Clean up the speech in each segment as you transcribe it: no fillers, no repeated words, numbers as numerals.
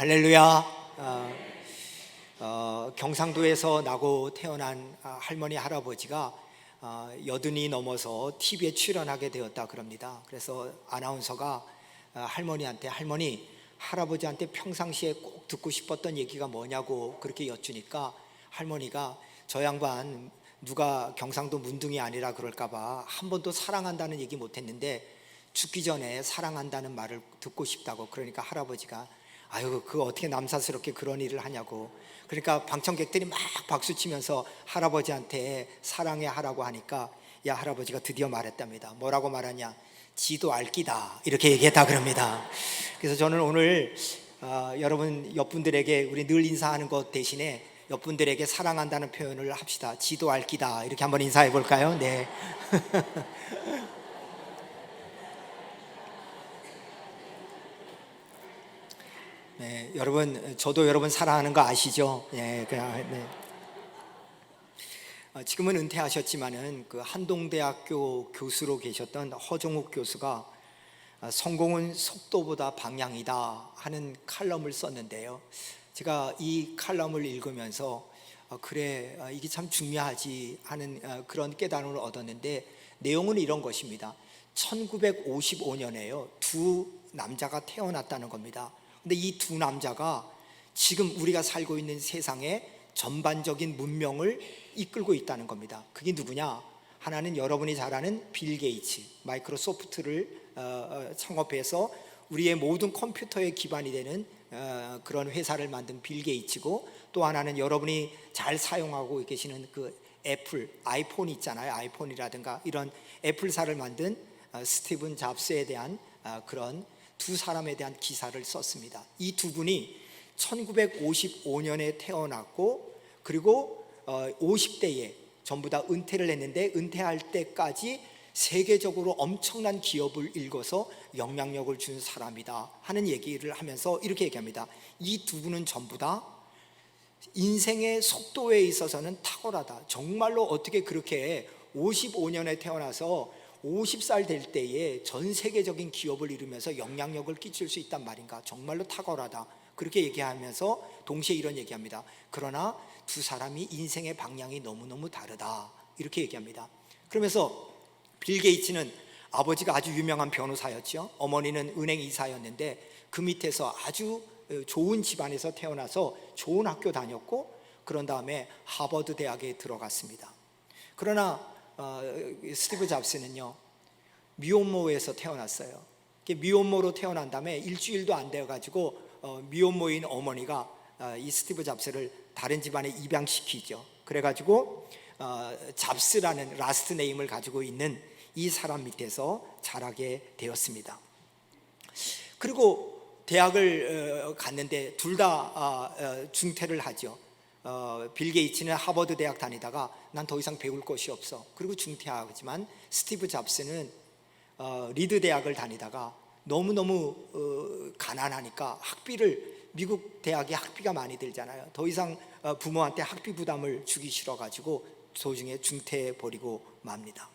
할렐루야. 경상도에서 나고 태어난 할머니 할아버지가 80이 넘어서 TV에 출연하게 되었다 그럽니다. 그래서 아나운서가 할머니한테 할머니, 할아버지한테 평상시에 꼭 듣고 싶었던 얘기가 뭐냐고 그렇게 여쭈니까 할머니가 저 양반 누가 경상도 문둥이 아니라 그럴까봐 한 번도 사랑한다는 얘기 못했는데 죽기 전에 사랑한다는 말을 듣고 싶다고. 그러니까 할아버지가 아유, 그거 어떻게 남사스럽게 그런 일을 하냐고. 그러니까 방청객들이 막 박수치면서 할아버지한테 사랑해 하라고 하니까 야, 할아버지가 드디어 말했답니다. 뭐라고 말하냐? 지도 알기다, 이렇게 얘기했다 그럽니다. 그래서 저는 오늘 여러분 옆분들에게 우리 늘 인사하는 것 대신에 옆분들에게 사랑한다는 표현을 합시다. 지도 알기다, 이렇게 한번 인사해 볼까요? 네. 네, 여러분, 저도 여러분 사랑하는 거 아시죠? 네, 네. 지금은 은퇴하셨지만은 그 한동대학교 교수로 계셨던 허종욱 교수가 성공은 속도보다 방향이다 하는 칼럼을 썼는데요. 제가 이 칼럼을 읽으면서 그래, 이게 참 중요하지 하는 그런 깨달음을 얻었는데, 내용은 이런 것입니다. 1955년에요 두 남자가 태어났다는 겁니다. 근데 이 두 남자가 지금 우리가 살고 있는 세상의 전반적인 문명을 이끌고 있다는 겁니다. 그게 누구냐? 하나는 여러분이 잘 아는 빌 게이츠, 마이크로소프트를 창업해서 우리의 모든 컴퓨터의 기반이 되는 그런 회사를 만든 빌 게이츠고, 또 하나는 여러분이 잘 사용하고 계시는 그 애플, 아이폰 있잖아요. 아이폰이라든가 이런 애플사를 만든 스티븐 잡스에 대한 그런 두 사람에 대한 기사를 썼습니다. 이 두 분이 1955년에 태어났고, 그리고 50대에 전부 다 은퇴를 했는데, 은퇴할 때까지 세계적으로 엄청난 기업을 일궈서 영향력을 준 사람이다 하는 얘기를 하면서 이렇게 얘기합니다. 이 두 분은 전부 다 인생의 속도에 있어서는 탁월하다. 정말로 어떻게 그렇게 55년에 태어나서 50살 될 때에 전 세계적인 기업을 이루면서 영향력을 끼칠 수 있단 말인가. 정말로 탁월하다. 그렇게 얘기하면서 동시에 이런 얘기합니다. 그러나 두 사람이 인생의 방향이 너무너무 다르다, 이렇게 얘기합니다. 그러면서 빌 게이츠는 아버지가 아주 유명한 변호사였죠. 어머니는 은행 이사였는데 그 밑에서 아주 좋은 집안에서 태어나서 좋은 학교 다녔고, 그런 다음에 하버드 대학에 들어갔습니다. 그러나 스티브 잡스는요 미혼모에서 태어났어요. 미혼모로 태어난 다음에 일주일도 안 되어가지고 미혼모인 어머니가 이 스티브 잡스를 다른 집안에 입양시키죠. 그래가지고 잡스라는 라스트 네임을 가지고 있는 이 사람 밑에서 자라게 되었습니다. 그리고 대학을 갔는데 둘 다 중퇴를 하죠. 빌 게이츠는 하버드 대학 다니다가 난 더 이상 배울 것이 없어, 그리고 중퇴하지만 스티브 잡스는 리드 대학을 다니다가 너무너무 가난하니까 학비를, 미국 대학에 학비가 많이 들잖아요. 더 이상 부모한테 학비 부담을 주기 싫어가지고 도중에 중퇴해버리고 맙니다.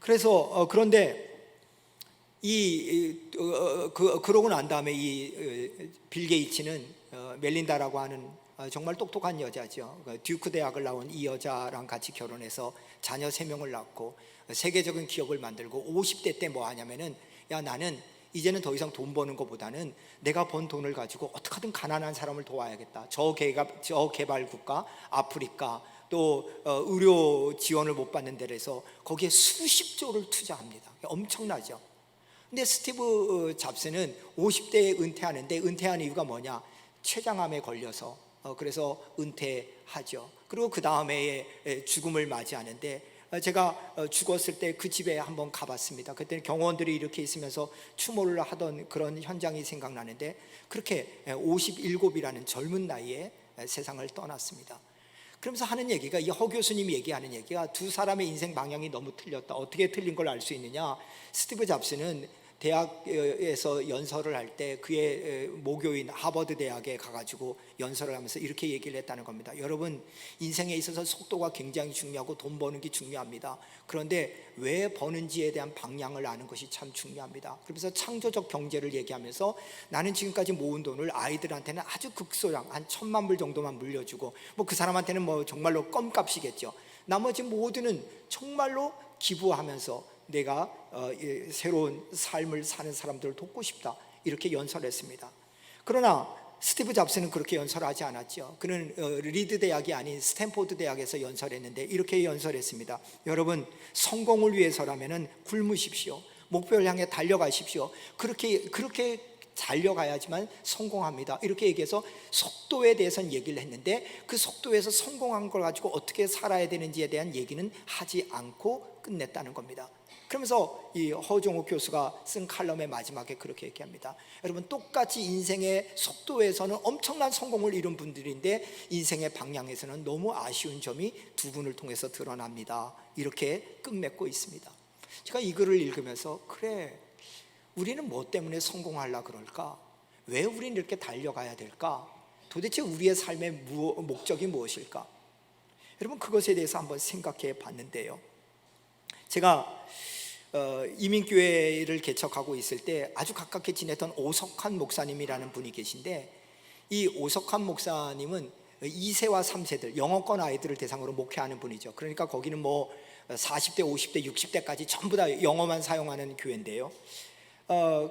그래서 그런데 그러고 난 다음에 이 빌 게이츠는 멜린다라고 하는 정말 똑똑한 여자죠. 듀크 대학을 나온 이 여자랑 같이 결혼해서 자녀 3명을 낳고 세계적인 기업을 만들고, 50대 때 뭐 하냐면은 야, 나는 이제는 더 이상 돈 버는 것보다는 내가 번 돈을 가지고 어떻게든 가난한 사람을 도와야겠다. 저개발 국가 아프리카, 또 의료 지원을 못 받는 데에서 거기에 수십조를 투자합니다. 엄청나죠. 근데 스티브 잡스는 50대에 은퇴하는데, 은퇴한 이유가 뭐냐? 췌장암에 걸려서 그래서 은퇴하죠. 그리고 그 다음에 죽음을 맞이하는데, 제가 죽었을 때 그 집에 한번 가봤습니다. 그때는 경호원들이 이렇게 있으면서 추모를 하던 그런 현장이 생각나는데, 그렇게 57이라는 젊은 나이에 세상을 떠났습니다. 그러면서 하는 얘기가, 이 허 교수님이 얘기하는 얘기가 두 사람의 인생 방향이 너무 틀렸다. 어떻게 틀린 걸 알 수 있느냐? 스티브 잡스는 대학에서 연설을 할 때 그의 모교인 하버드 대학에 가가지고 연설을 하면서 이렇게 얘기를 했다는 겁니다. 여러분, 인생에 있어서 속도가 굉장히 중요하고 돈 버는 게 중요합니다. 그런데 왜 버는지에 대한 방향을 아는 것이 참 중요합니다. 그러면서 창조적 경제를 얘기하면서 나는 지금까지 모은 돈을 아이들한테는 아주 극소량 한 1,000만 불 정도만 물려주고, 뭐 그 사람한테는 뭐 정말로 껌값이겠죠. 나머지 모두는 정말로 기부하면서 내가 새로운 삶을 사는 사람들을 돕고 싶다, 이렇게 연설했습니다. 그러나 스티브 잡스는 그렇게 연설하지 않았죠. 그는 리드 대학이 아닌 스탠포드 대학에서 연설했는데 이렇게 연설했습니다. 여러분, 성공을 위해서라면 굶으십시오. 목표를 향해 달려가십시오. 그렇게 달려가야지만 성공합니다, 이렇게 얘기해서 속도에 대해서는 얘기를 했는데, 그 속도에서 성공한 걸 가지고 어떻게 살아야 되는지에 대한 얘기는 하지 않고 끝냈다는 겁니다. 그러면서 이 허종욱 교수가 쓴 칼럼의 마지막에 그렇게 얘기합니다. 여러분, 똑같이 인생의 속도에서는 엄청난 성공을 이룬 분들인데 인생의 방향에서는 너무 아쉬운 점이 두 분을 통해서 드러납니다, 이렇게 끝맺고 있습니다. 제가 이 글을 읽으면서, 그래, 우리는 뭐 때문에 성공하려 그럴까? 왜 우리는 이렇게 달려가야 될까? 도대체 우리의 삶의 목적이 무엇일까? 여러분, 그것에 대해서 한번 생각해 봤는데요, 제가 이민교회를 개척하고 있을 때 아주 가깝게 지냈던 오석환 목사님이라는 분이 계신데, 이 오석환 목사님은 2세와 3세들 영어권 아이들을 대상으로 목회하는 분이죠. 그러니까 거기는 뭐 40대, 50대, 60대까지 전부 다 영어만 사용하는 교회인데요,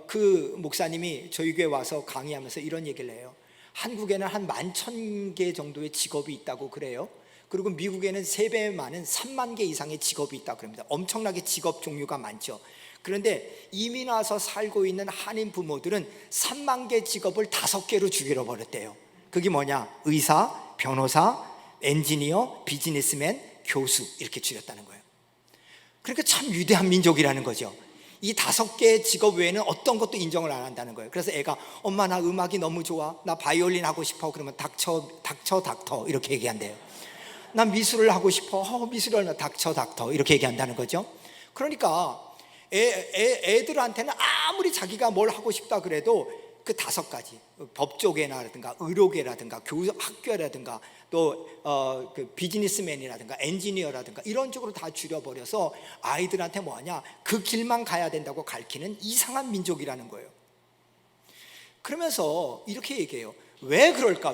그 목사님이 저희 교회 와서 강의하면서 이런 얘기를 해요. 한국에는 한 11,000개 정도의 직업이 있다고 그래요. 그리고 미국에는 3배 많은 3만 개 이상의 직업이 있다고 그럽니다. 엄청나게 직업 종류가 많죠. 그런데 이민 와서 살고 있는 한인 부모들은 3만 개 직업을 5개로 죽여 버렸대요. 그게 뭐냐? 의사, 변호사, 엔지니어, 비즈니스맨, 교수, 이렇게 줄였다는 거예요. 그러니까 참 위대한 민족이라는 거죠. 이 5개의 직업 외에는 어떤 것도 인정을 안 한다는 거예요. 그래서 애가, 엄마 나 음악이 너무 좋아, 나 바이올린 하고 싶어, 그러면 닥쳐 이렇게 얘기한대요. 난 미술을 하고 싶어, 미술을 하면 닥쳐 이렇게 얘기한다는 거죠. 그러니까 애들한테는 아무리 자기가 뭘 하고 싶다 그래도 그 5가지, 법조계라든가 의료계라든가 학교라든가 또 그 비즈니스맨이라든가 엔지니어라든가 이런 쪽으로 다 줄여버려서 아이들한테 뭐하냐, 그 길만 가야 된다고 가르치는 이상한 민족이라는 거예요. 그러면서 이렇게 얘기해요. 왜 그럴까?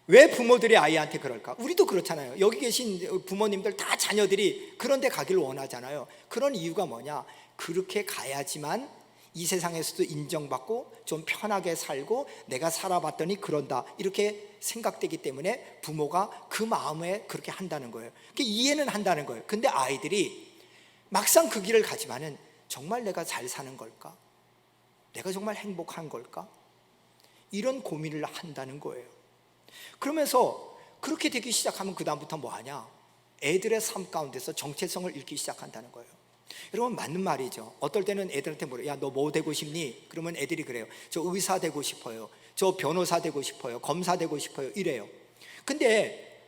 왜 부모들이 아이한테 그럴까? 우리도 그렇잖아요. 여기 계신 부모님들 다 자녀들이 그런 데 가기를 원하잖아요. 그런 이유가 뭐냐? 그렇게 가야지만 이 세상에서도 인정받고 좀 편하게 살고 내가 살아봤더니 그런다, 이렇게 생각되기 때문에 부모가 그 마음에 그렇게 한다는 거예요. 이해는 한다는 거예요. 근데 아이들이 막상 그 길을 가지만은 정말 내가 잘 사는 걸까? 내가 정말 행복한 걸까? 이런 고민을 한다는 거예요. 그러면서 그렇게 되기 시작하면 그 다음부터 뭐하냐? 애들의 삶 가운데서 정체성을 잃기 시작한다는 거예요. 여러분, 맞는 말이죠. 어떨 때는 애들한테 물어요. 야, 너 뭐 되고 싶니? 그러면 애들이 그래요. 저 의사 되고 싶어요, 저 변호사 되고 싶어요, 검사 되고 싶어요, 이래요. 근데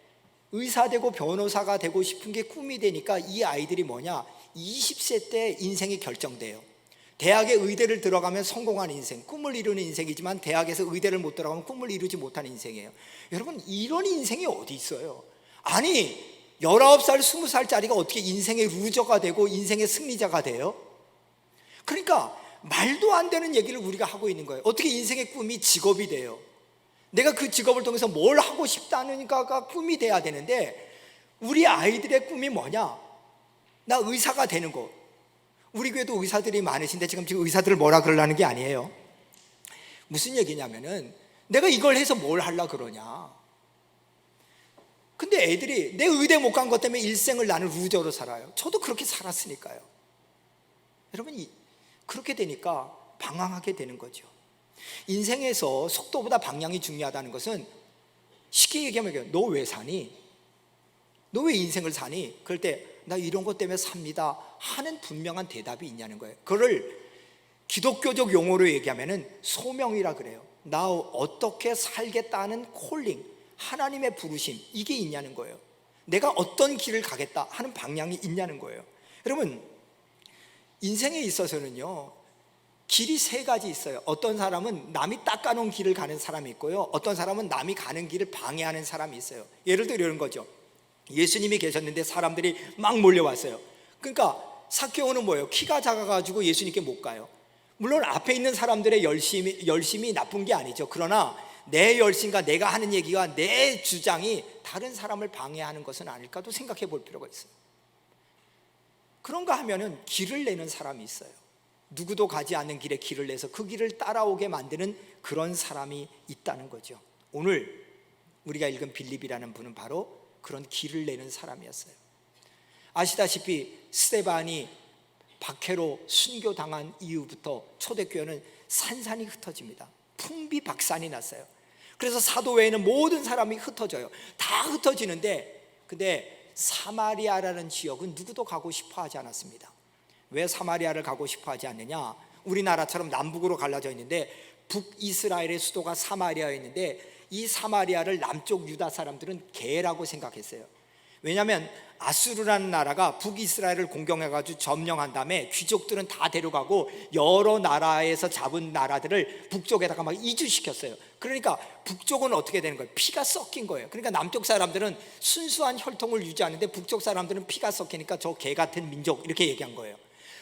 의사 되고 변호사가 되고 싶은 게 꿈이 되니까 이 아이들이 뭐냐, 20세 때 인생이 결정돼요. 대학에 의대를 들어가면 성공하는 인생, 꿈을 이루는 인생이지만 대학에서 의대를 못 들어가면 꿈을 이루지 못하는 인생이에요. 여러분, 이런 인생이 어디 있어요? 아니, 19살, 20살짜리가 어떻게 인생의 루저가 되고 인생의 승리자가 돼요? 그러니까 말도 안 되는 얘기를 우리가 하고 있는 거예요. 어떻게 인생의 꿈이 직업이 돼요? 내가 그 직업을 통해서 뭘 하고 싶다는가가 꿈이 돼야 되는데, 우리 아이들의 꿈이 뭐냐? 나 의사가 되는 거. 우리 교회도 의사들이 많으신데 지금 의사들을 뭐라 그러려는 게 아니에요. 무슨 얘기냐면은, 내가 이걸 해서 뭘 하려 그러냐? 근데 애들이 내 의대 못 간 것 때문에 일생을 나는 루저로 살아요. 저도 그렇게 살았으니까요. 여러분, 그렇게 되니까 방황하게 되는 거죠. 인생에서 속도보다 방향이 중요하다는 것은 쉽게 얘기하면, 너 왜 사니? 너 왜 인생을 사니? 그럴 때 나 이런 것 때문에 삽니다 하는 분명한 대답이 있냐는 거예요. 그거를 기독교적 용어로 얘기하면 소명이라 그래요. 나 어떻게 살겠다는 콜링, 하나님의 부르심, 이게 있냐는 거예요. 내가 어떤 길을 가겠다 하는 방향이 있냐는 거예요. 여러분, 인생에 있어서는요, 길이 세 가지 있어요. 어떤 사람은 남이 닦아놓은 길을 가는 사람이 있고요, 어떤 사람은 남이 가는 길을 방해하는 사람이 있어요. 예를 들어 이런 거죠. 예수님이 계셨는데 사람들이 막 몰려왔어요. 그러니까 삭개오는 뭐예요? 키가 작아가지고 예수님께 못 가요. 물론 앞에 있는 사람들의 열심이 나쁜 게 아니죠. 그러나 내 열심과 내가 하는 얘기와 내 주장이 다른 사람을 방해하는 것은 아닐까도 생각해 볼 필요가 있어요. 그런가 하면은 길을 내는 사람이 있어요. 누구도 가지 않는 길에 길을 내서 그 길을 따라오게 만드는 그런 사람이 있다는 거죠. 오늘 우리가 읽은 빌립이라는 분은 바로 그런 길을 내는 사람이었어요. 아시다시피 스데반이 박해로 순교당한 이후부터 초대교회는 산산이 흩어집니다. 풍비박산이 났어요. 그래서 사도회에는 모든 사람이 흩어져요. 다 흩어지는데, 근데 사마리아라는 지역은 누구도 가고 싶어 하지 않았습니다. 왜 사마리아를 가고 싶어 하지 않느냐? 우리나라처럼 남북으로 갈라져 있는데 북이스라엘의 수도가 사마리아였는데 이 사마리아를 남쪽 유다 사람들은 개라고 생각했어요. 왜냐하면 아수르라는 나라가 북이스라엘을 공격해가지고 점령한 다음에 귀족들은 다 데려가고 여러 나라에서 잡은 나라들을 북쪽에다가 막 이주시켰어요. 그러니까 북쪽은 어떻게 되는 거예요? 피가 섞인 거예요. 그러니까 남쪽 사람들은 순수한 혈통을 유지하는데 북쪽 사람들은 피가 섞이니까 저 개 같은 민족 이렇게 얘기한 거예요.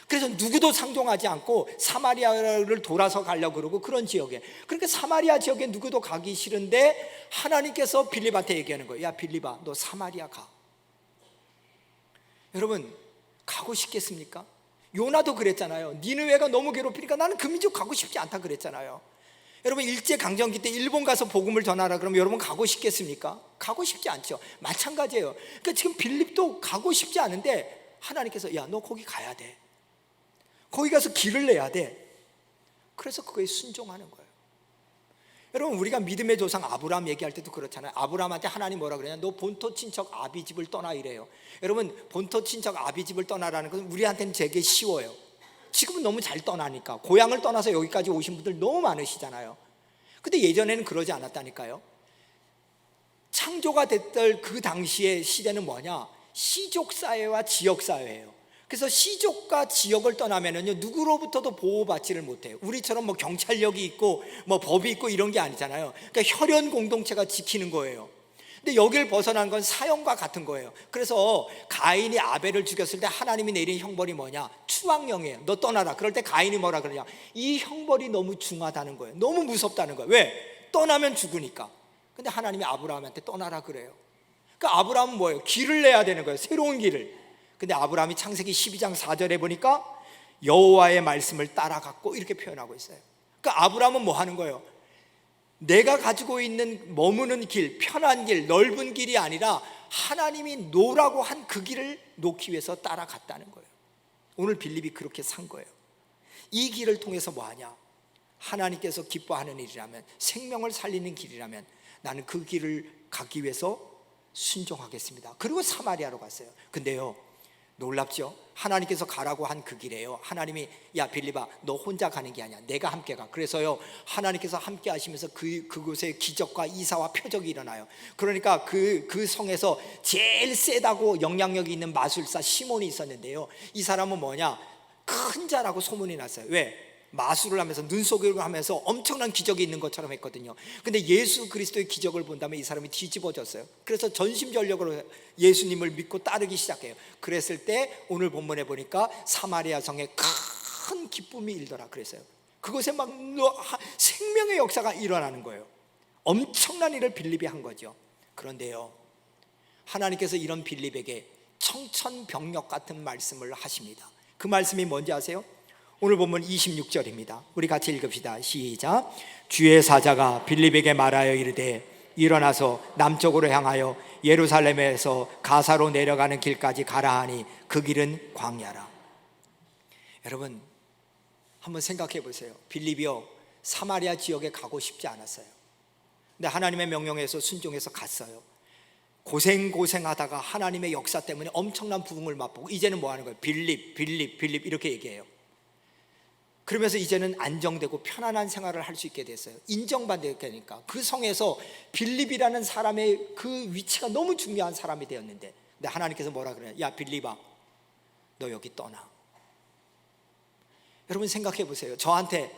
그래서 누구도 상종하지 않고 사마리아를 돌아서 가려고 그러고 그런 지역에, 그러니까 사마리아 지역에 누구도 가기 싫은데 하나님께서 빌립한테 얘기하는 거예요. 야 빌립아, 너 사마리아 가. 여러분, 가고 싶겠습니까? 요나도 그랬잖아요. 니느웨가 너무 괴롭히니까 나는 그 민족 가고 싶지 않다 그랬잖아요. 여러분, 일제강점기 때 일본 가서 복음을 전하라 그러면 여러분 가고 싶겠습니까? 가고 싶지 않죠. 마찬가지예요. 그러니까 지금 빌립도 가고 싶지 않은데 하나님께서 야, 너 거기 가야 돼. 거기 가서 길을 내야 돼. 그래서 그거에 순종하는 거예요. 여러분, 우리가 믿음의 조상 아브라함 얘기할 때도 그렇잖아요. 아브라함한테 하나님 뭐라 그러냐? 너 본토 친척 아비집을 떠나 이래요. 여러분, 본토 친척 아비집을 떠나라는 것은 우리한테는 되게 쉬워요. 지금은 너무 잘 떠나니까. 고향을 떠나서 여기까지 오신 분들 너무 많으시잖아요. 근데 예전에는 그러지 않았다니까요. 창조가 됐던 그 당시의 시대는 뭐냐? 시족사회와 지역사회예요. 그래서 시족과 지역을 떠나면은요, 누구로부터도 보호받지를 못해요. 우리처럼 뭐 경찰력이 있고 뭐 법이 있고 이런 게 아니잖아요. 그러니까 혈연 공동체가 지키는 거예요. 근데 여길 벗어난 건 사형과 같은 거예요. 그래서 가인이 아벨을 죽였을 때 하나님이 내린 형벌이 뭐냐? 추방령이에요. 너 떠나라. 그럴 때 가인이 뭐라 그러냐? 이 형벌이 너무 중하다는 거예요. 너무 무섭다는 거예요. 왜? 떠나면 죽으니까. 근데 하나님이 아브라함한테 떠나라 그래요. 그러니까 아브라함은 뭐예요? 길을 내야 되는 거예요. 새로운 길을. 근데 아브라함이 창세기 12장 4절에 보니까 여호와의 말씀을 따라갔고 이렇게 표현하고 있어요. 그러니까 아브라함은 뭐 하는 거예요? 내가 가지고 있는 머무는 길, 편한 길, 넓은 길이 아니라 하나님이 놓으라고 한 그 길을 놓기 위해서 따라갔다는 거예요. 오늘 빌립이 그렇게 산 거예요. 이 길을 통해서 뭐 하냐? 하나님께서 기뻐하는 일이라면, 생명을 살리는 길이라면 나는 그 길을 가기 위해서 순종하겠습니다. 그리고 사마리아로 갔어요. 근데요, 놀랍죠? 하나님께서 가라고 한 그 길이에요. 하나님이 야 빌립아, 너 혼자 가는 게 아니야. 내가 함께 가. 그래서요, 하나님께서 함께 하시면서 그곳에 기적과 이사와 표적이 일어나요. 그러니까 그 성에서 제일 세다고 영향력이 있는 마술사 시몬이 있었는데요, 이 사람은 뭐냐? 큰 자라고 소문이 났어요. 왜? 마술을 하면서 눈속임을 하면서 엄청난 기적이 있는 것처럼 했거든요. 근데 예수 그리스도의 기적을 본 다음에 이 사람이 뒤집어졌어요. 그래서 전심전력으로 예수님을 믿고 따르기 시작해요. 그랬을 때 오늘 본문에 보니까 사마리아 성에 큰 기쁨이 일더라 그랬어요. 그곳에 막 생명의 역사가 일어나는 거예요. 엄청난 일을 빌립이 한 거죠. 그런데요, 하나님께서 이런 빌립에게 청천벽력 같은 말씀을 하십니다. 그 말씀이 뭔지 아세요? 오늘 본문 26절입니다. 우리 같이 읽읍시다. 시작. 주의 사자가 빌립에게 말하여 이르되 일어나서 남쪽으로 향하여 예루살렘에서 가사로 내려가는 길까지 가라 하니 그 길은 광야라. 여러분, 한번 생각해 보세요. 빌립이요, 사마리아 지역에 가고 싶지 않았어요. 근데 하나님의 명령에서 순종해서 갔어요. 고생하다가 하나님의 역사 때문에 엄청난 부흥을 맛보고 이제는 뭐 하는 거예요? 빌립 이렇게 얘기해요. 그러면서 이제는 안정되고 편안한 생활을 할 수 있게 됐어요. 인정받으니까. 그 성에서 빌립이라는 사람의 그 위치가 너무 중요한 사람이 되었는데, 근데 하나님께서 뭐라 그래요? 야 빌립아, 너 여기 떠나. 여러분 생각해 보세요. 저한테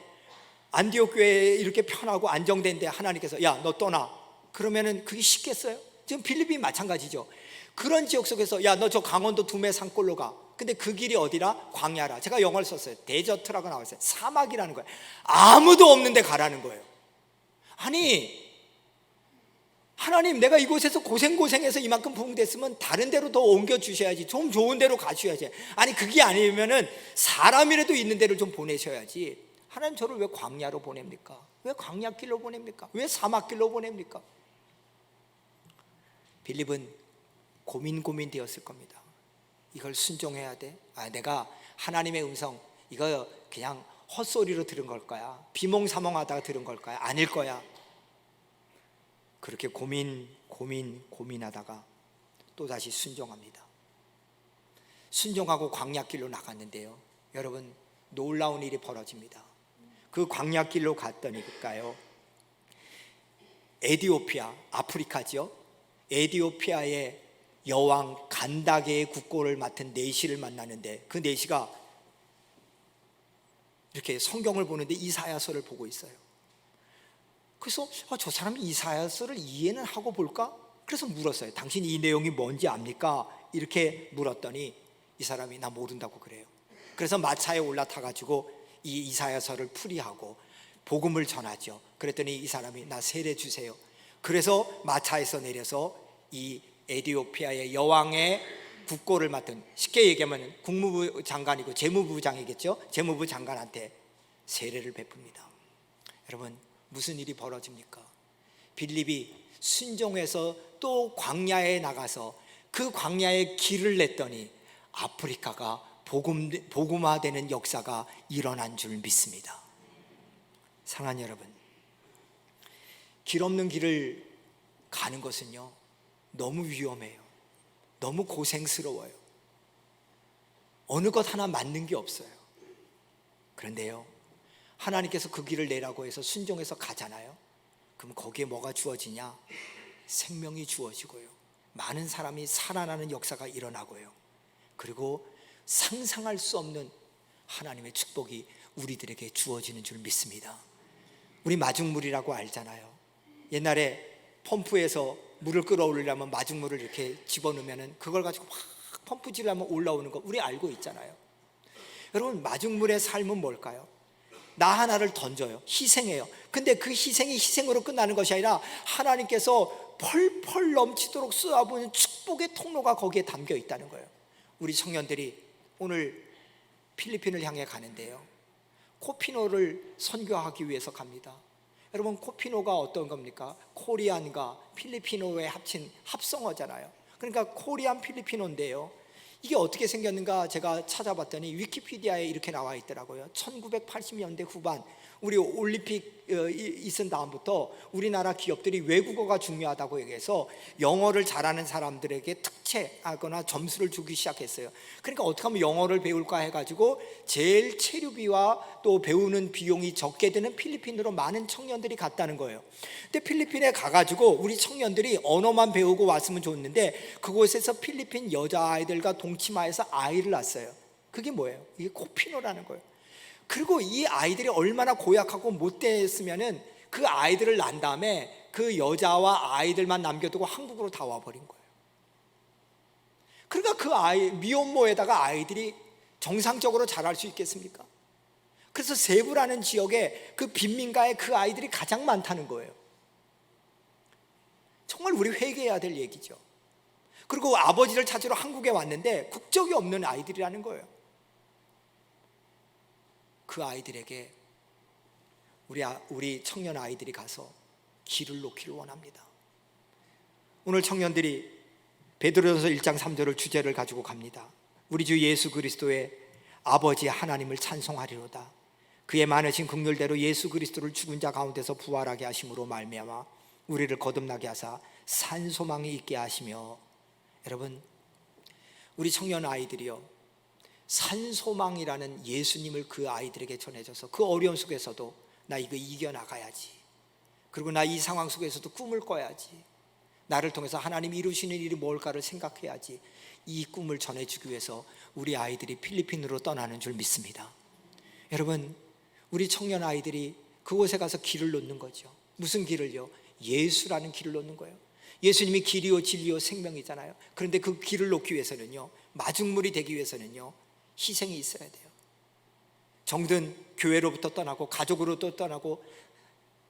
안디옥 교회에 이렇게 편하고 안정된데 하나님께서 야, 너 떠나. 그러면은 그게 쉽겠어요? 지금 필리핀 마찬가지죠. 그런 지역 속에서 야, 너 저 강원도 두메 산골로 가. 근데 그 길이 어디라? 광야라. 제가 영어를 썼어요. 데저트라고 나왔어요. 사막이라는 거예요. 아무도 없는데 가라는 거예요. 아니, 하나님, 내가 이곳에서 고생해서 이만큼 부흥됐으면 다른 데로 더 옮겨 주셔야지. 좀 좋은 데로 가셔야지. 아니, 그게 아니면은 사람이라도 있는 데를 좀 보내셔야지. 하나님, 저를 왜 광야로 보냅니까? 왜 광야길로 보냅니까? 왜 사막길로 보냅니까? 빌립은 고민되었을 겁니다. 이걸 순종해야 돼? 내가 하나님의 음성 이거 그냥 헛소리로 들은 걸 거야? 비몽사몽하다가 들은 걸 거야? 아닐 거야. 그렇게 고민하다가 또다시 순종합니다. 순종하고 광야길로 나갔는데요, 여러분, 놀라운 일이 벌어집니다. 그 광야길로 갔더니까요, 에디오피아, 아프리카죠. 에디오피아의 여왕 간다게의 국고를 맡은 내시를 만나는데, 그 내시가 이렇게 성경을 보는데 이사야서를 보고 있어요. 그래서 저 사람이 이사야서를 이해는 하고 볼까? 그래서 물었어요. 당신 이 내용이 뭔지 압니까? 이렇게 물었더니 이 사람이 나 모른다고 그래요. 그래서 마차에 올라타가지고 이 이사야서를 풀이하고 복음을 전하죠. 그랬더니 이 사람이 나 세례 주세요. 그래서 마차에서 내려서 이 에디오피아의 여왕의 국고를 맡은, 쉽게 얘기하면 국무부 장관이고 재무부장이겠죠. 재무부 장관한테 세례를 베풉니다. 여러분, 무슨 일이 벌어집니까? 빌립이 순종해서 또 광야에 나가서 그 광야에 길을 냈더니 아프리카가 복음화되는 역사가 일어난 줄 믿습니다. 사랑하는 여러분, 길 없는 길을 가는 것은요, 너무 위험해요. 너무 고생스러워요. 어느 것 하나 맞는 게 없어요. 그런데요, 하나님께서 그 길을 내라고 해서 순종해서 가잖아요. 그럼 거기에 뭐가 주어지냐? 생명이 주어지고요, 많은 사람이 살아나는 역사가 일어나고요, 그리고 상상할 수 없는 하나님의 축복이 우리들에게 주어지는 줄 믿습니다. 우리 마중물이라고 알잖아요. 옛날에 펌프에서 물을 끌어올리려면 마중물을 이렇게 집어넣으면 그걸 가지고 막 펌프질을 하면 올라오는 거 우리 알고 있잖아요. 여러분, 마중물의 삶은 뭘까요? 나 하나를 던져요. 희생해요. 근데 그 희생이 희생으로 끝나는 것이 아니라 하나님께서 펄펄 넘치도록 쏟아부는 축복의 통로가 거기에 담겨 있다는 거예요. 우리 청년들이 오늘 필리핀을 향해 가는데요, 코피노를 선교하기 위해서 갑니다. 여러분, 코피노가 어떤 겁니까? 코리안과 필리피노의 합친 합성어잖아요. 그러니까 코리안 필리피노인데요, 이게 어떻게 생겼는가 제가 찾아봤더니 위키피디아에 이렇게 나와 있더라고요. 1980년대 후반 우리 올림픽 있은 다음부터 우리나라 기업들이 외국어가 중요하다고 얘기해서 영어를 잘하는 사람들에게 특채하거나 점수를 주기 시작했어요. 그러니까 어떻게 하면 영어를 배울까 해가지고 제일 체류비와 또 배우는 비용이 적게 드는 필리핀으로 많은 청년들이 갔다는 거예요. 근데 필리핀에 가가지고 우리 청년들이 언어만 배우고 왔으면 좋았는데 그곳에서 필리핀 여자아이들과 동치마해서 아이를 낳았어요. 그게 뭐예요? 이게 코피노라는 거예요. 그리고 이 아이들이 얼마나 고약하고 못됐으면은 그 아이들을 낳은 다음에 그 여자와 아이들만 남겨두고 한국으로 다 와버린 거예요. 그러니까 그 아이 미혼모에다가 아이들이 정상적으로 자랄 수 있겠습니까? 그래서 세부라는 지역에 그 빈민가에 그 아이들이 가장 많다는 거예요. 정말 우리 회개해야 될 얘기죠. 그리고 아버지를 찾으러 한국에 왔는데 국적이 없는 아이들이라는 거예요. 그 아이들에게 우리 청년 아이들이 가서 길을 놓기를 원합니다. 오늘 청년들이 베드로전서 1장 3절을 주제를 가지고 갑니다. 우리 주 예수 그리스도의 아버지 하나님을 찬송하리로다. 그의 많으신 긍휼대로 예수 그리스도를 죽은 자 가운데서 부활하게 하심으로 말미암아 우리를 거듭나게 하사 산 소망이 있게 하시며. 여러분, 우리 청년 아이들이요, 산소망이라는 예수님을 그 아이들에게 전해줘서 그 어려움 속에서도 나 이거 이겨나가야지, 그리고 나 이 상황 속에서도 꿈을 꿔야지, 나를 통해서 하나님이 이루시는 일이 뭘까를 생각해야지, 이 꿈을 전해주기 위해서 우리 아이들이 필리핀으로 떠나는 줄 믿습니다. 여러분, 우리 청년 아이들이 그곳에 가서 길을 놓는 거죠. 무슨 길을요? 예수라는 길을 놓는 거예요. 예수님이 길이요 진리요 생명이잖아요. 그런데 그 길을 놓기 위해서는요, 마중물이 되기 위해서는요, 희생이 있어야 돼요. 정든 교회로부터 떠나고 가족으로부터 떠나고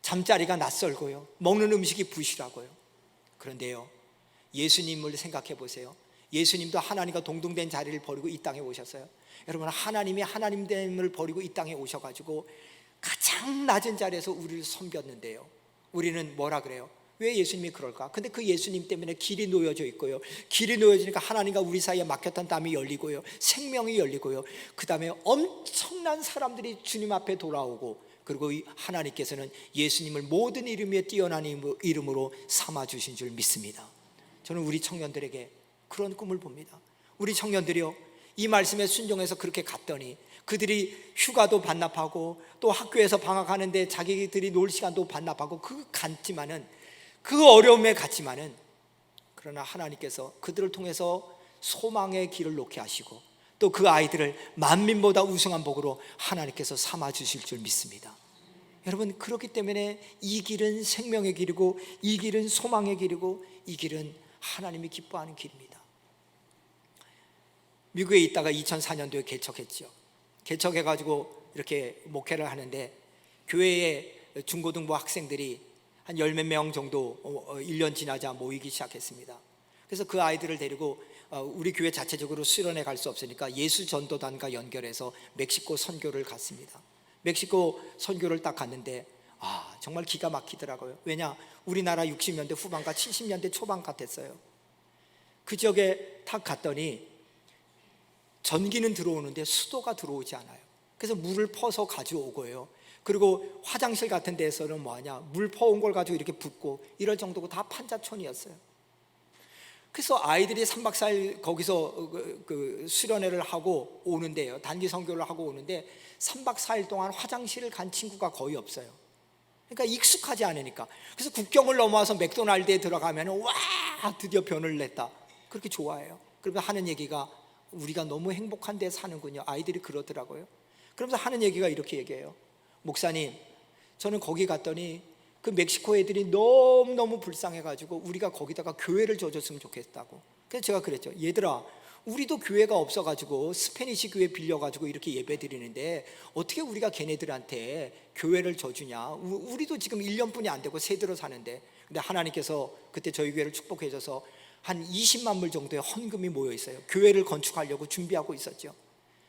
잠자리가 낯설고요, 먹는 음식이 부실하고요. 그런데요, 예수님을 생각해 보세요. 예수님도 하나님과 동등된 자리를 버리고 이 땅에 오셨어요. 여러분, 하나님이 하나님됨을 버리고 이 땅에 오셔가지고 가장 낮은 자리에서 우리를 섬겼는데요, 우리는 뭐라 그래요? 왜 예수님이 그럴까? 근데 그 예수님 때문에 길이 놓여져 있고요, 길이 놓여지니까 하나님과 우리 사이에 막혔던 땀이 열리고요, 생명이 열리고요, 그 다음에 엄청난 사람들이 주님 앞에 돌아오고, 그리고 하나님께서는 예수님을 모든 이름에 뛰어난 이름으로 삼아주신 줄 믿습니다. 저는 우리 청년들에게 그런 꿈을 봅니다. 우리 청년들이요, 이 말씀에 순종해서 그렇게 갔더니 그들이 휴가도 반납하고 또 학교에서 방학하는데 자기들이 놀 시간도 반납하고 그 어려움에 갔지만은, 그러나 하나님께서 그들을 통해서 소망의 길을 놓게 하시고 또 그 아이들을 만민보다 우승한 복으로 하나님께서 삼아주실 줄 믿습니다. 여러분, 그렇기 때문에 이 길은 생명의 길이고 이 길은 소망의 길이고 이 길은 하나님이 기뻐하는 길입니다. 미국에 있다가 2004년도에 개척했죠. 개척해가지고 이렇게 목회를 하는데, 교회에 중고등부 학생들이 한 10몇 명 정도 1년 지나자 모이기 시작했습니다. 그래서 그 아이들을 데리고 우리 교회 자체적으로 수련회 갈 수 없으니까 예수전도단과 연결해서 멕시코 선교를 갔습니다. 멕시코 선교를 딱 갔는데 정말 기가 막히더라고요. 왜냐, 우리나라 60년대 후반과 70년대 초반 같았어요. 그 지역에 딱 갔더니 전기는 들어오는데 수도가 들어오지 않아요. 그래서 물을 퍼서 가져오고요, 그리고 화장실 같은 데서는 뭐하냐, 물 퍼온 걸 가지고 이렇게 붓고 이럴 정도고 다 판자촌이었어요. 그래서 아이들이 3박 4일 거기서 그 수련회를 하고 오는데요, 단기 선교를 하고 오는데 3박 4일 동안 화장실을 간 친구가 거의 없어요. 그러니까 익숙하지 않으니까. 그래서 국경을 넘어와서 맥도날드에 들어가면 와, 드디어 변을 냈다, 그렇게 좋아해요. 그러면 하는 얘기가, 우리가 너무 행복한 데 사는군요. 아이들이 그러더라고요. 그러면서 하는 얘기가 이렇게 얘기해요. 목사님, 저는 거기 갔더니 그 멕시코 애들이 너무너무 불쌍해가지고 우리가 거기다가 교회를 줘줬으면 좋겠다고. 그래서 제가 그랬죠. 얘들아, 우리도 교회가 없어가지고 스페니시 교회 빌려가지고 이렇게 예배 드리는데 어떻게 우리가 걔네들한테 교회를 줘주냐. 우리도 지금 1년뿐이 안 되고 새 들어 사는데. 근데 하나님께서 그때 저희 교회를 축복해 줘서 한 20만 불 정도의 헌금이 모여 있어요. 교회를 건축하려고 준비하고 있었죠.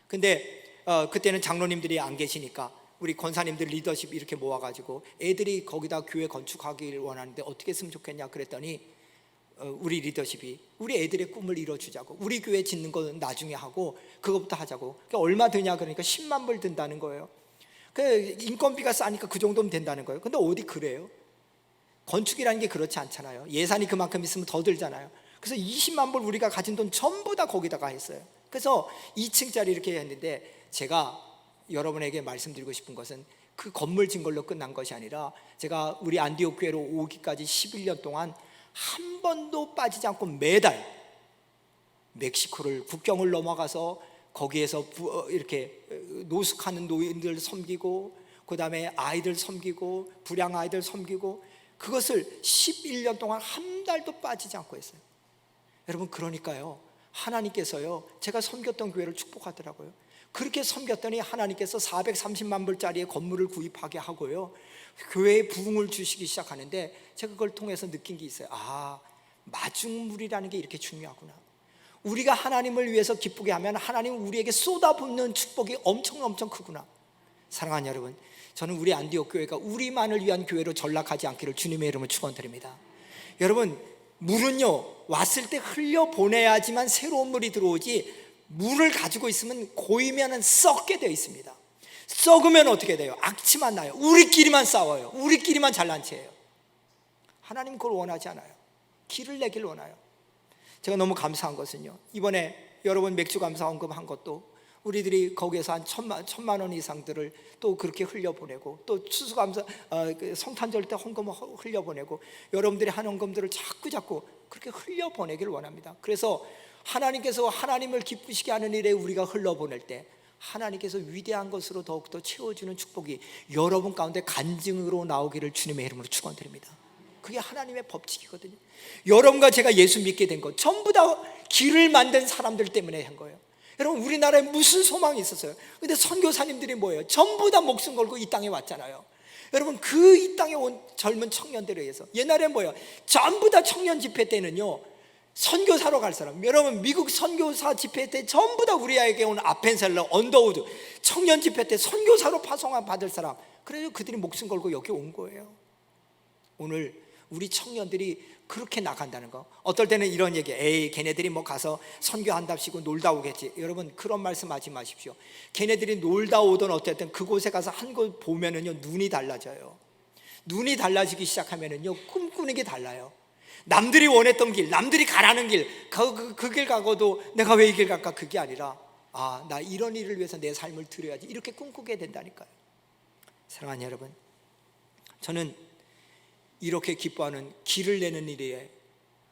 근데 그때는 장로님들이 안 계시니까 우리 권사님들 리더십 이렇게 모아가지고 애들이 거기다 교회 건축하기를 원하는데 어떻게 했으면 좋겠냐 그랬더니, 우리 리더십이 우리 애들의 꿈을 이뤄주자고, 우리 교회 짓는 건 나중에 하고 그것부터 하자고. 그러니까 얼마 드냐 그러니까 10만 불 든다는 거예요. 그 인건비가 싸니까 그 정도면 된다는 거예요. 근데 어디 그래요? 건축이라는 게 그렇지 않잖아요. 예산이 그만큼 있으면 더 들잖아요. 그래서 20만 불 우리가 가진 돈 전부 다 거기다가 했어요. 그래서 2층짜리 이렇게 했는데, 제가 여러분에게 말씀드리고 싶은 것은 그 건물 진 걸로 끝난 것이 아니라, 제가 우리 안디옥 교회로 오기까지 11년 동안 한 번도 빠지지 않고 매달 멕시코를 국경을 넘어가서 거기에서 이렇게 노숙하는 노인들 섬기고, 그 다음에 아이들 섬기고, 불량 아이들 섬기고, 그것을 11년 동안 한 달도 빠지지 않고 했어요. 여러분, 그러니까요, 하나님께서요, 제가 섬겼던 교회를 축복하더라고요. 그렇게 섬겼더니 하나님께서 430만 불짜리의 건물을 구입하게 하고요, 교회에 부흥을 주시기 시작하는데, 제가 그걸 통해서 느낀 게 있어요. 마중물이라는 게 이렇게 중요하구나. 우리가 하나님을 위해서 기쁘게 하면 하나님은 우리에게 쏟아붓는 축복이 엄청 크구나. 사랑하는 여러분, 저는 우리 안디옥 교회가 우리만을 위한 교회로 전락하지 않기를 주님의 이름으로 축원드립니다. 여러분, 물은요, 왔을 때 흘려보내야지만 새로운 물이 들어오지, 물을 가지고 있으면 고이면 썩게 되어 있습니다. 썩으면 어떻게 돼요? 악취만 나요. 우리끼리만 싸워요. 우리끼리만 잘난 체해요. 하나님 그걸 원하지 않아요. 길을 내길 원해요. 제가 너무 감사한 것은요, 이번에 여러분 맥주 감사 헌금 한 것도 우리들이 거기에서 한 1,000만 원 이상들을 또 그렇게 흘려보내고, 또 추수감사 성탄절 때 헌금 흘려보내고, 여러분들이 한 헌금들을 자꾸 그렇게 흘려보내기를 원합니다. 그래서 하나님께서 하나님을 기쁘시게 하는 일에 우리가 흘려보낼 때 하나님께서 위대한 것으로 더욱더 채워주는 축복이 여러분 가운데 간증으로 나오기를 주님의 이름으로 축원드립니다. 그게 하나님의 법칙이거든요. 여러분과 제가 예수 믿게 된 것 전부 다 길을 만든 사람들 때문에 한 거예요. 여러분, 우리나라에 무슨 소망이 있었어요? 근데 선교사님들이 뭐예요? 전부 다 목숨 걸고 이 땅에 왔잖아요. 여러분, 그 이 땅에 온 젊은 청년들에 의해서 옛날에 뭐예요? 전부 다 청년 집회 때는요, 선교사로 갈 사람, 여러분 미국 선교사 집회 때 전부 다 우리에게 온 아펜셀러, 언더우드 청년 집회 때 선교사로 파송을 받을 사람, 그래서 그들이 목숨 걸고 여기 온 거예요. 오늘 우리 청년들이 그렇게 나간다는 거, 어떨 때는 이런 얘기, 에이 걔네들이 뭐 가서 선교한답시고 놀다 오겠지. 여러분, 그런 말씀 하지 마십시오. 걔네들이 놀다 오든 어쨌든 그곳에 가서 한 곳 보면은요, 눈이 달라져요. 눈이 달라지기 시작하면은요, 꿈꾸는 게 달라요. 남들이 원했던 길, 남들이 가라는 길, 그 길 가고도 내가 왜 이 길 갈까? 그게 아니라, 아, 나 이런 일을 위해서 내 삶을 드려야지, 이렇게 꿈꾸게 된다니까요. 사랑하는 여러분, 저는 이렇게 기뻐하는 길을 내는 일에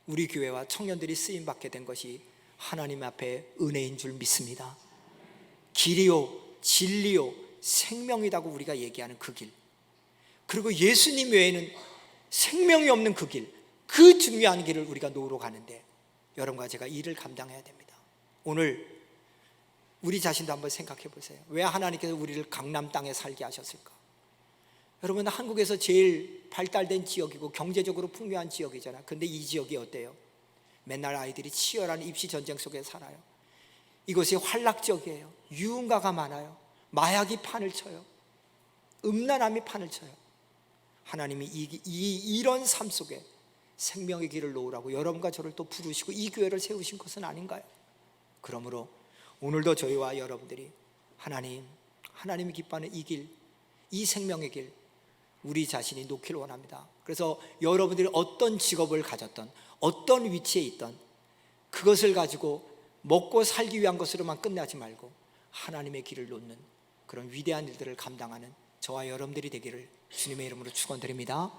우리 교회와 청년들이 쓰임받게 된 것이 하나님 앞에 은혜인 줄 믿습니다. 길이요 진리요 생명이라고 우리가 얘기하는 그 길, 그리고 예수님 외에는 생명이 없는 그 길, 그 중요한 길을 우리가 놓으러 가는데 여러분과 제가 일을 감당해야 됩니다. 오늘 우리 자신도 한번 생각해 보세요. 왜 하나님께서 우리를 강남 땅에 살게 하셨을까? 여러분, 한국에서 제일 발달된 지역이고 경제적으로 풍요한 지역이잖아요. 근데 이 지역이 어때요? 맨날 아이들이 치열한 입시 전쟁 속에 살아요. 이곳이 환락지역이에요. 유흥가가 많아요. 마약이 판을 쳐요. 음란함이 판을 쳐요. 하나님이 이런 삶 속에 생명의 길을 놓으라고 여러분과 저를 또 부르시고 이 교회를 세우신 것은 아닌가요? 그러므로 오늘도 저희와 여러분들이 하나님이 기뻐하는 이 길, 이 생명의 길, 우리 자신이 놓기를 원합니다. 그래서 여러분들이 어떤 직업을 가졌던, 어떤 위치에 있던, 그것을 가지고 먹고 살기 위한 것으로만 끝나지 말고 하나님의 길을 놓는 그런 위대한 일들을 감당하는 저와 여러분들이 되기를 주님의 이름으로 축원드립니다.